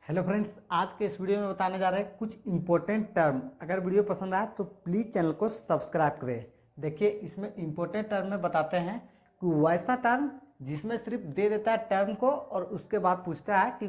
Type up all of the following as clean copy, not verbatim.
Hello friends, आज के इस वीडियो में बताने जा रहे हैं कुछ इंपॉर्टेंट टर्म। अगर वीडियो पसंद आए तो प्लीज़ चैनल को सब्सक्राइब करें। देखिए, इसमें इंपॉर्टेंट टर्म में बताते हैं कि वैसा टर्म जिसमें सिर्फ दे देता है टर्म को और उसके बाद पूछता है कि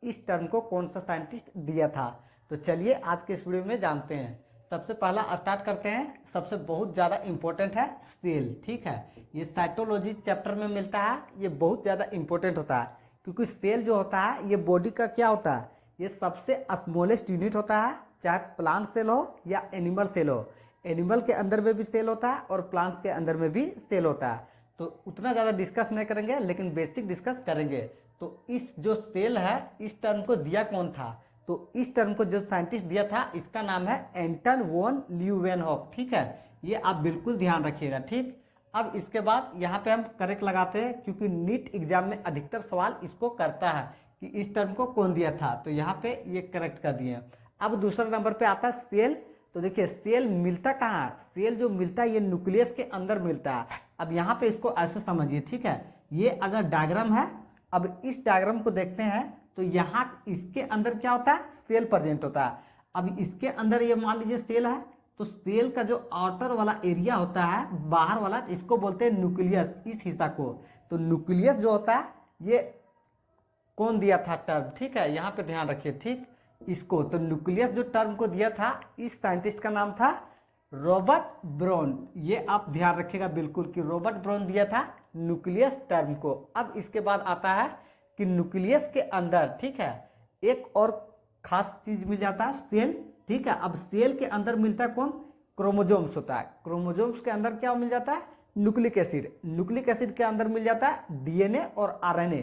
इस टर्म को कौन सा साइंटिस्ट दिया था। तो चलिए आज के इस वीडियो में जानते हैं। सबसे पहला स्टार्ट करते हैं। सबसे बहुत ज़्यादा इंपॉर्टेंट है सेल। ठीक है, ये साइटोलॉजी चैप्टर में मिलता है। ये बहुत ज़्यादा इंपॉर्टेंट होता है क्योंकि सेल जो होता है ये बॉडी का क्या होता है, ये सबसे स्मॉलेस्ट यूनिट होता है। चाहे प्लांट सेल हो या एनिमल सेल हो, एनिमल के अंदर में भी सेल होता है और प्लांट्स के अंदर में भी सेल होता है। तो उतना ज़्यादा डिस्कस नहीं करेंगे, लेकिन बेसिक डिस्कस करेंगे। तो इस जो सेल है, इस टर्म को दिया कौन था? तो इस टर्म को जो साइंटिस्ट दिया था, इसका नाम है एंटन वॉन ल्यूवेनहॉक। ठीक है, ये आप बिल्कुल ध्यान रखिएगा। ठीक, अब इसके बाद यहाँ पे हम करेक्ट लगाते हैं क्योंकि नीट एग्जाम में अधिकतर सवाल इसको करता है कि इस टर्म को कौन दिया था। तो यहाँ पे ये करेक्ट कर दिए। अब दूसरे नंबर पे आता है सेल। तो देखिए, सेल मिलता कहाँ है? सेल जो मिलता है ये न्यूक्लियस के अंदर मिलता है। अब यहाँ पे इसको ऐसे समझिए। ठीक है, ये अगर डायग्राम है, अब इस डायग्राम को देखते हैं तो यहाँ इसके अंदर क्या होता है? सेल प्रेजेंट होता है। अब इसके अंदर ये मान लीजिए सेल है, तो सेल का जो आउटर वाला एरिया होता है, बाहर वाला, इसको बोलते हैं न्यूक्लियस। इस हिस्सा को, तो न्यूक्लियस जो होता है ये कौन दिया था टर्म? ठीक है, यहाँ पे ध्यान रखिए। ठीक, इसको तो न्यूक्लियस जो टर्म को दिया था, इस साइंटिस्ट का नाम था रॉबर्ट ब्राउन। ये आप ध्यान रखिएगा बिल्कुल कि रॉबर्ट ब्राउन दिया था न्यूक्लियस टर्म को। अब इसके बाद आता है कि न्यूक्लियस के अंदर, ठीक है, एक और खास चीज मिल जाता है, सेल। ठीक है, अब सेल के अंदर मिलता है कौन? क्रोमोजोम्स होता है। क्रोमोजोम्स के अंदर क्या मिल जाता है? Nucleic acid. न्यूक्लिक एसिड के अंदर मिल जाता है डीएनए और आरएनए।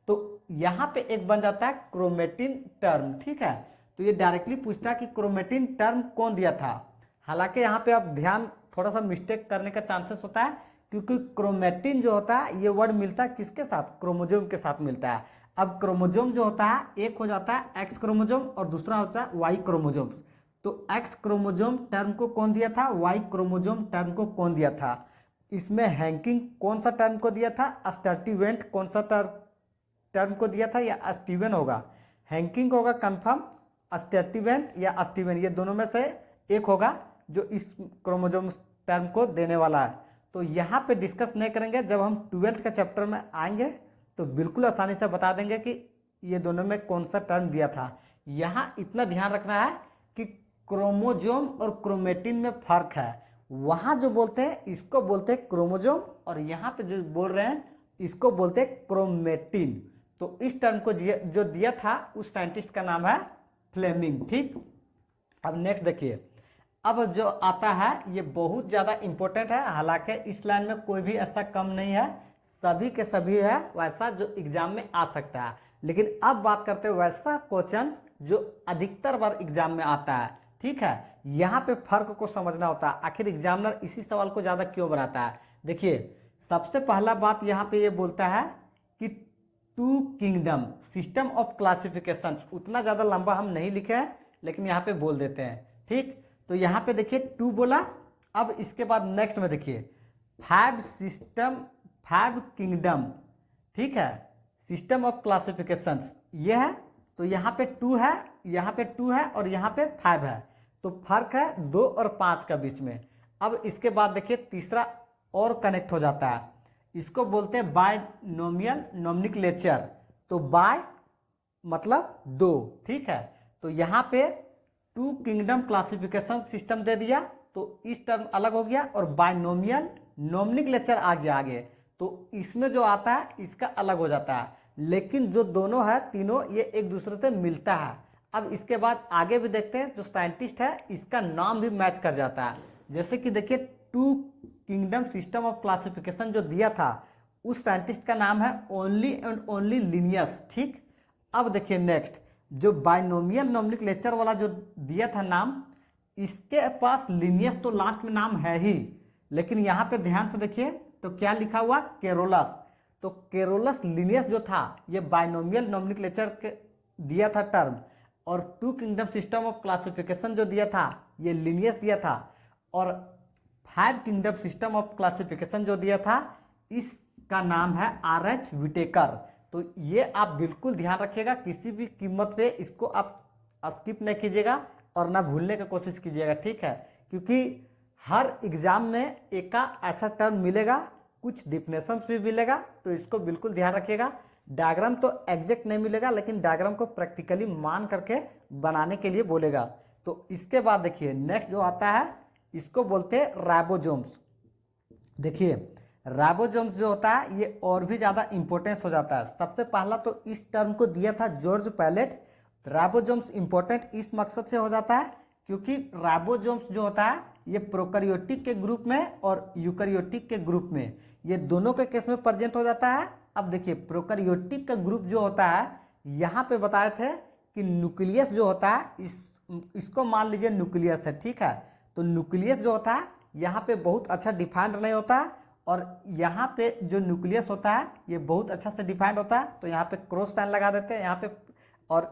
तो यहाँ पे एक बन जाता है क्रोमेटिन टर्म। ठीक है, तो ये डायरेक्टली पूछता है कि क्रोमेटिन टर्म कौन दिया था। हालांकि यहाँ पे आप ध्यान, थोड़ा सा मिस्टेक करने का चांसेस होता है क्योंकि क्रोमेटिन जो होता है ये वर्ड मिलता है किसके साथ? क्रोमोजोम के साथ मिलता है। अब क्रोमोजोम जो होता है, एक हो जाता है एक्स क्रोमोजोम और दूसरा होता है वाई क्रोमोजोम। तो एक्स क्रोमोजोम टर्म को कौन दिया था? वाई क्रोमोजोम टर्म को कौन दिया था? इसमें हैंकिंग कौन सा टर्म को दिया था? स्टर्टिवेंट कौन सा टर्म को दिया था? या स्टीवन होगा? हैंकिंग होगा कंफर्म, स्टर्टिवेंट या स्टीवन, ये दोनों में से एक होगा जो इस क्रोमोजोम टर्म को देने वाला है। तो यहाँ पे डिस्कस नहीं करेंगे। जब हम 12th का चैप्टर में आएंगे तो बिल्कुल आसानी से बता देंगे कि ये दोनों में कौन सा टर्म दिया था। यहाँ इतना ध्यान रखना है कि क्रोमोजोम और क्रोमेटिन में फर्क है। वहाँ जो बोलते हैं इसको बोलते हैं क्रोमोजोम, और यहाँ पे जो बोल रहे हैं इसको बोलते हैं क्रोमेटिन। तो इस टर्म को जो दिया था उस साइंटिस्ट का नाम है फ्लेमिंग। ठीक, अब नेक्स्ट देखिए। अब जो आता है ये बहुत ज़्यादा इंपॉर्टेंट है। हालांकि इस लाइन में कोई भी ऐसा कम नहीं है, सभी के सभी है वैसा जो एग्जाम में आ सकता है। लेकिन अब बात करते हैं वैसा क्वेश्चन जो अधिकतर बार एग्जाम में आता है। ठीक है, यहाँ पे फर्क को समझना होता है। आखिर एग्जामिनर इसी सवाल को ज़्यादा क्यों बनाता है? देखिए, सबसे पहला बात यहाँ पे ये बोलता है कि two kingdom system of classification. उतना ज़्यादा लंबा हम नहीं लिखे हैं, लेकिन यहाँ पे बोल देते हैं। ठीक, तो यहाँ पे देखिए टू बोला। अब इसके बाद नेक्स्ट में देखिए फाइव किंगडम। ठीक है, सिस्टम ऑफ क्लासिफिकेशंस ये है। तो यहाँ पे टू है, यहाँ पे टू है और यहाँ पे 5 है। तो फर्क है 2 और 5 का बीच में। अब इसके बाद देखिए तीसरा और कनेक्ट हो जाता है, इसको बोलते हैं बायनोमियल नोमेनक्लेचर। तो बाय मतलब 2। ठीक है, तो यहाँ पे टू किंगडम क्लासिफिकेशन सिस्टम दे दिया तो इस टर्म अलग हो गया, और बायनोमियल नोमेनक्लेचर आ गया आगे। तो इसमें जो आता है इसका अलग हो जाता है, लेकिन जो दोनों है तीनों ये एक दूसरे से मिलता है। अब इसके बाद आगे भी देखते हैं, जो साइंटिस्ट है इसका नाम भी मैच कर जाता है। जैसे कि देखिए two kingdom system of classification जो दिया था उस साइंटिस्ट का नाम है ओनली एंड ओनली लिनियस। ठीक, अब देखिए नेक्स्ट जो बायनोमियल नोमेनक्लेचर वाला जो दिया था नाम, इसके पास लिनियस तो लास्ट में नाम है ही, लेकिन यहाँ पे ध्यान से देखिए तो क्या लिखा हुआ? केरोलस। तो केरोलस लिनियस जो था ये बायनोमियल नोमेनक्लेचर के दिया था टर्म, और two kingdom system of classification जो दिया था ये लिनियस दिया था, और 5 किंगडम सिस्टम ऑफ क्लासिफिकेशन जो दिया था इसका नाम है RH विटेकर। तो ये आप बिल्कुल ध्यान रखिएगा, किसी भी कीमत पे इसको आप स्किप नहीं कीजिएगा और ना भूलने की कोशिश कीजिएगा, ठीक है। क्योंकि हर एग्जाम में एक का ऐसा टर्म मिलेगा, कुछ डिफिनेशंस भी मिलेगा, तो इसको बिल्कुल ध्यान रखिएगा। डायग्राम तो एग्जैक्ट नहीं मिलेगा, लेकिन डायग्राम को प्रैक्टिकली मान करके बनाने के लिए बोलेगा। तो इसके बाद देखिए नेक्स्ट जो आता है, इसको बोलते हैं राइबोसोम्स। देखिए राइबोसोम्स जो होता है ये और भी ज़्यादा इंपॉर्टेंस हो जाता है। सबसे पहला तो इस टर्म को दिया था जॉर्ज पैलेट। राइबोसोम्स इंपॉर्टेंट इस मकसद से हो जाता है क्योंकि राइबोसोम्स जो होता है ये प्रोकैरियोटिक के ग्रुप में और यूकैरियोटिक के ग्रुप में, ये दोनों के केस में प्रेजेंट हो जाता है। अब देखिए प्रोकैरियोटिक का ग्रुप जो होता है, यहाँ पे बताए थे कि न्यूक्लियस जो होता है इसको मान लीजिए न्यूक्लियस है, ठीक है। तो न्यूक्लियस जो होता है यहाँ पे बहुत अच्छा डिफाइंड नहीं होता, और यहाँ पे जो न्यूक्लियस होता है ये बहुत अच्छा से डिफाइंड होता है। तो यहाँ पे क्रॉस साइन लगा देते हैं यहाँ पे, और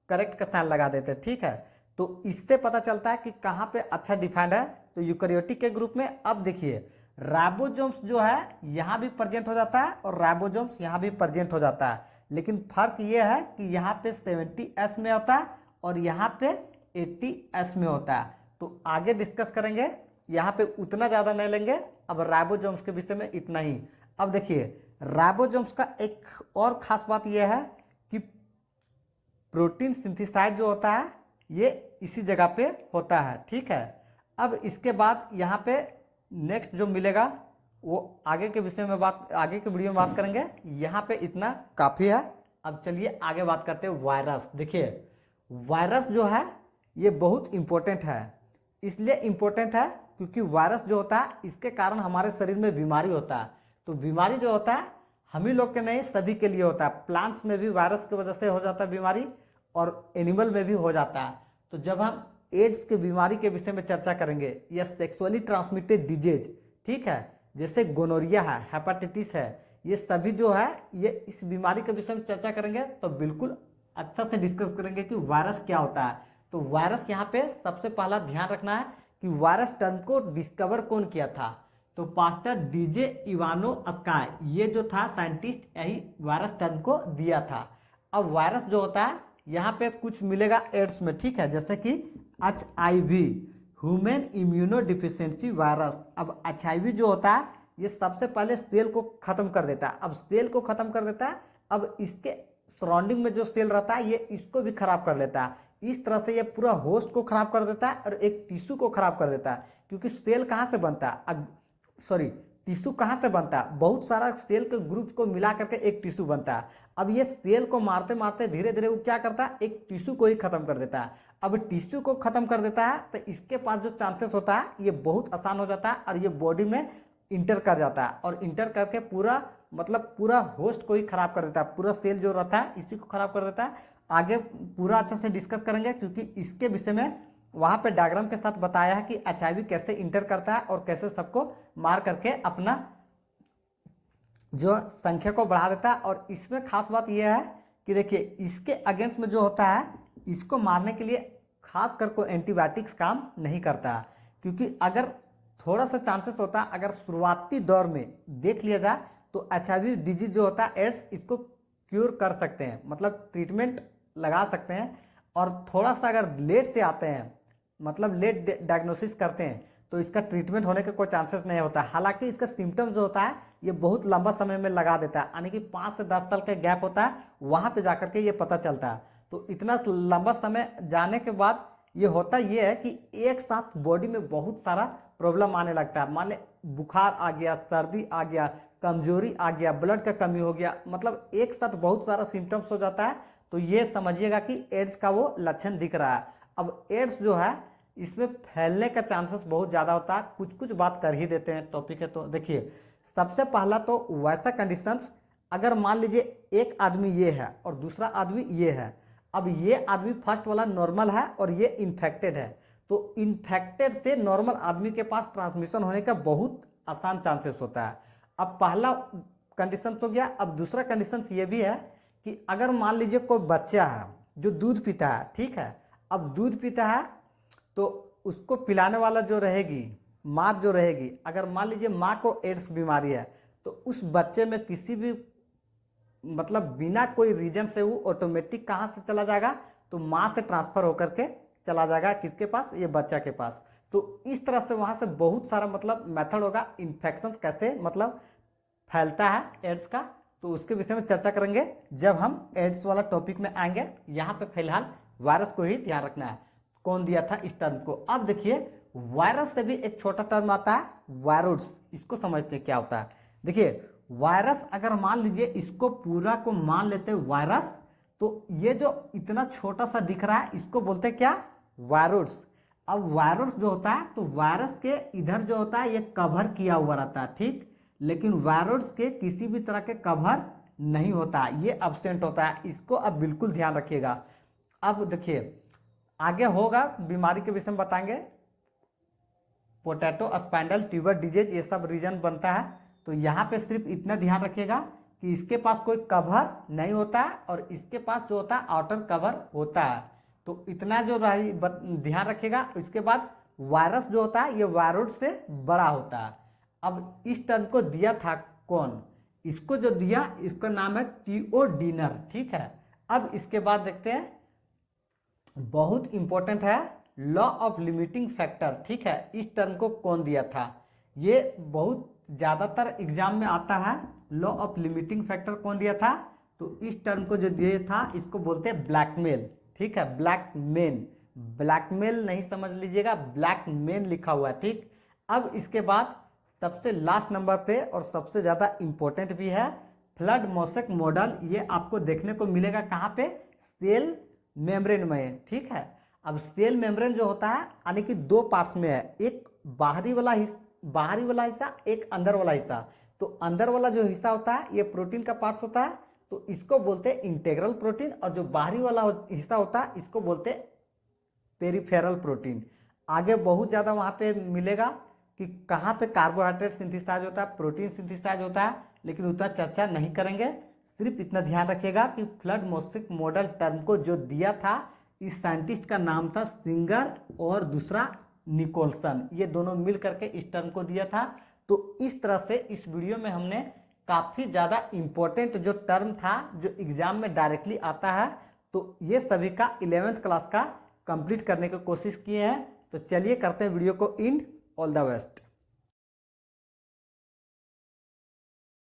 करेक्ट का साइन लगा देते हैं, ठीक है। तो इससे पता चलता है कि कहाँ पे अच्छा डिफाइंड है। तो यूकैरियोटिक के ग्रुप में अब देखिए राइबोसोम्स जो है यहाँ भी प्रेजेंट हो जाता है और राइबोसोम्स यहाँ भी प्रेजेंट हो जाता है, लेकिन फर्क ये है कि यहाँ पे 70S में होता है और यहाँ पे 80S में होता है। तो आगे डिस्कस करेंगे, यहाँ पे उतना ज़्यादा नहीं लेंगे, अब राइबोसोम्स के विषय में इतना ही। अब देखिए राइबोसोम्स का एक और खास बात यह है कि प्रोटीन सिंथेसाइज जो होता है ये इसी जगह पे होता है, ठीक है। अब इसके बाद यहाँ पे नेक्स्ट जो मिलेगा वो आगे के विषय में आगे के वीडियो में बात करेंगे। यहाँ पे इतना काफ़ी है। अब चलिए आगे बात करते हैं वायरस। देखिए वायरस जो है ये बहुत इम्पोर्टेंट है, इसलिए इम्पोर्टेंट है क्योंकि वायरस जो होता है इसके कारण हमारे शरीर में बीमारी होता है। तो बीमारी जो होता है हम ही लोग के नहीं सभी के लिए होता है। प्लांट्स में भी वायरस की वजह से हो जाता है बीमारी, और एनिमल में भी हो जाता है। तो जब हम एड्स की बीमारी के विषय में चर्चा करेंगे या सेक्सुअली ट्रांसमिटेड डिजीज, ठीक है, जैसे गोनोरिया है, हेपेटाइटिस है, ये सभी जो है ये इस बीमारी के विषय में चर्चा करेंगे तो बिल्कुल अच्छा से डिस्कस करेंगे कि वायरस क्या होता है। तो वायरस यहाँ पे सबसे पहला ध्यान रखना है कि वायरस टर्म को डिस्कवर कौन किया था। तो पास्टर डीजे इवानोस्काय ये जो था साइंटिस्ट, यही वायरस टर्म को दिया था। अब वायरस जो होता है यहाँ पे कुछ मिलेगा एड्स में, ठीक है, जैसे कि HIV human immuno deficiency virus. अब HIV जो होता है ये सबसे पहले सेल को खत्म कर देता है। अब सेल को खत्म कर देता है, अब इसके सराउंडिंग में जो सेल रहता है ये इसको भी खराब कर लेता है। इस तरह से ये पूरा होस्ट को खराब कर देता है और एक टिश्यू को खराब कर देता है। क्योंकि सेल कहाँ से बनता है, टिश्यू कहाँ से बनता है, बहुत सारा सेल के ग्रुप को मिला करके एक टिश्यू बनता है। अब ये सेल को मारते मारते धीरे धीरे वो क्या करता है, एक टिश्यू को ही खत्म कर देता है। अब टिश्यू को खत्म कर देता है तो इसके पास जो चांसेस होता है ये बहुत आसान हो जाता है और ये बॉडी में इंटर कर जाता है, और इंटर करके पूरा होस्ट को ही खराब कर देता है, पूरा सेल जो रहता है इसी को खराब कर देता है। आगे पूरा अच्छा से डिस्कस करेंगे क्योंकि इसके विषय में वहाँ पे डायग्राम के साथ बताया है कि HIV कैसे इंटर करता है और कैसे सबको मार करके अपना जो संख्या को बढ़ा देता है। और इसमें खास बात यह है कि देखिए इसके अगेंस्ट में जो होता है इसको मारने के लिए खास कर को एंटीबायोटिक्स काम नहीं करता है, क्योंकि अगर थोड़ा सा चांसेस होता है, अगर शुरुआती दौर में देख लिया जाए तो HIV डिजीज जो होता है एड्स, इसको क्योर कर सकते हैं, मतलब ट्रीटमेंट लगा सकते हैं। और थोड़ा सा अगर लेट से आते हैं, मतलब लेट डायग्नोसिस करते हैं, तो इसका ट्रीटमेंट होने का कोई चांसेस नहीं होता। हालांकि इसका सिम्टम्स जो होता है ये बहुत लंबा समय में लगा देता है, यानी कि 5 से 10 साल का गैप होता है, वहाँ पे जाकर के ये पता चलता है। तो इतना लंबा समय जाने के बाद ये होता ये है कि एक साथ बॉडी में बहुत सारा प्रॉब्लम आने लगता है। मान ले बुखार आ गया, सर्दी आ गया, कमजोरी आ गया, ब्लड का कमी हो गया, मतलब एक साथ बहुत सारा सिम्टम्स हो जाता है। तो ये समझिएगा कि एड्स का वो लक्षण दिख रहा है। अब एड्स जो है इसमें फैलने का चांसेस बहुत ज़्यादा होता है। कुछ कुछ बात कर ही देते हैं, टॉपिक है तो देखिए सबसे पहला तो वैसा कंडीशंस, अगर मान लीजिए एक आदमी ये है और दूसरा आदमी ये है, अब ये आदमी फर्स्ट वाला नॉर्मल है और ये इन्फेक्टेड है, तो इन्फेक्टेड से नॉर्मल आदमी के पास ट्रांसमिशन होने का बहुत आसान चांसेस होता है। अब पहला कंडीशन हो गया। अब दूसरा कंडीशन ये भी है कि अगर मान लीजिए कोई बच्चा है जो दूध पीता है, ठीक है, अब दूध पीता है तो उसको पिलाने वाला जो रहेगी, माँ जो रहेगी, अगर मान लीजिए माँ को एड्स बीमारी है तो उस बच्चे में किसी भी मतलब बिना कोई रीजन से वो ऑटोमेटिक कहाँ से चला जाएगा, तो माँ से ट्रांसफर होकर के चला जाएगा किसके पास, ये बच्चा के पास। तो इस तरह से वहाँ से बहुत सारा मतलब मेथड होगा, इन्फेक्शन कैसे मतलब फैलता है एड्स का, तो उसके विषय में चर्चा करेंगे जब हम एड्स वाला टॉपिक में आएंगे। यहाँ पे फिलहाल वायरस को ही ध्यान रखना है, कौन दिया था इस टर्म को। अब देखिए वायरस से भी एक छोटा टर्म आता है वायरस, इसको समझते हैं क्या होता है। देखिए वायरस अगर मान लीजिए इसको पूरा को मान लेते हैं वायरस, तो ये जो इतना छोटा सा दिख रहा है इसको बोलते हैं क्या, वायरस। अब वायरस जो होता है तो वायरस के इधर जो होता है ये कवर किया हुआ रहता है, ठीक, लेकिन वायरस के किसी भी तरह के कवर नहीं होता, ये अब्सेंट होता है, इसको अब बिल्कुल ध्यान रखिएगा। अब देखिए आगे होगा बीमारी के विषय में बताएंगे, पोटैटो स्पाइंडल ट्यूबर डिजीज ये सब रीजन बनता है। तो यहाँ पे सिर्फ इतना ध्यान रखिएगा कि इसके पास कोई कवर नहीं होता है और इसके पास जो होता है आउटर कवर होता है, तो इतना जो ध्यान रखिएगा। इसके बाद वायरस जो होता है ये वायरस से बड़ा होता है। अब इस टर्म को दिया था कौन, इसको जो दिया इसका नाम है टीओडीनर, ठीक है। अब इसके बाद देखते हैं, बहुत इंपॉर्टेंट है लॉ ऑफ लिमिटिंग फैक्टर, ठीक है। इस टर्म को कौन दिया था, ये बहुत ज़्यादातर एग्जाम में आता है, लॉ ऑफ लिमिटिंग फैक्टर कौन दिया था, तो इस टर्म को जो दिया था इसको बोलते हैं ब्लैकमेल, ठीक है, ब्लैकमेन, ब्लैकमेल नहीं समझ लीजिएगा, ब्लैकमेन लिखा हुआ है, ठीक। अब इसके बाद सबसे लास्ट नंबर पे और सबसे ज़्यादा इंपॉर्टेंट भी है फ्लड मोसेक मॉडल, ये आपको देखने को मिलेगा कहाँ पे, सेल मेम्ब्रेन में, ठीक है। अब सेल मेम्ब्रेन जो होता है यानी कि दो पार्ट्स में है, एक बाहरी वाला हिस्सा, एक अंदर वाला हिस्सा। तो अंदर वाला जो हिस्सा होता है ये प्रोटीन का पार्ट्स होता है, तो इसको बोलते हैं इंटीग्रल प्रोटीन, और जो बाहरी वाला हिस्सा होता है इसको बोलते हैं पेरिफेरल प्रोटीन। आगे बहुत ज़्यादा वहाँ पे मिलेगा कि कहाँ पे कार्बोहाइड्रेट सिंथेसाइज होता है, प्रोटीन सिंथेसाइज होता है, लेकिन उतना चर्चा नहीं करेंगे। सिर्फ इतना ध्यान रखिएगा कि फ्लड मोसेक मॉडल टर्म को जो दिया था इस साइंटिस्ट का नाम था सिंगर और दूसरा निकोलसन, ये दोनों मिल करके इस टर्म को दिया था। तो इस तरह से इस वीडियो में हमने काफ़ी ज़्यादा इम्पोर्टेंट जो टर्म था जो एग्जाम में डायरेक्टली आता है, तो ये सभी का 11th क्लास का कंप्लीट करने की कोशिश किए हैं। तो चलिए करते हैं वीडियो को एंड, ऑल द बेस्ट।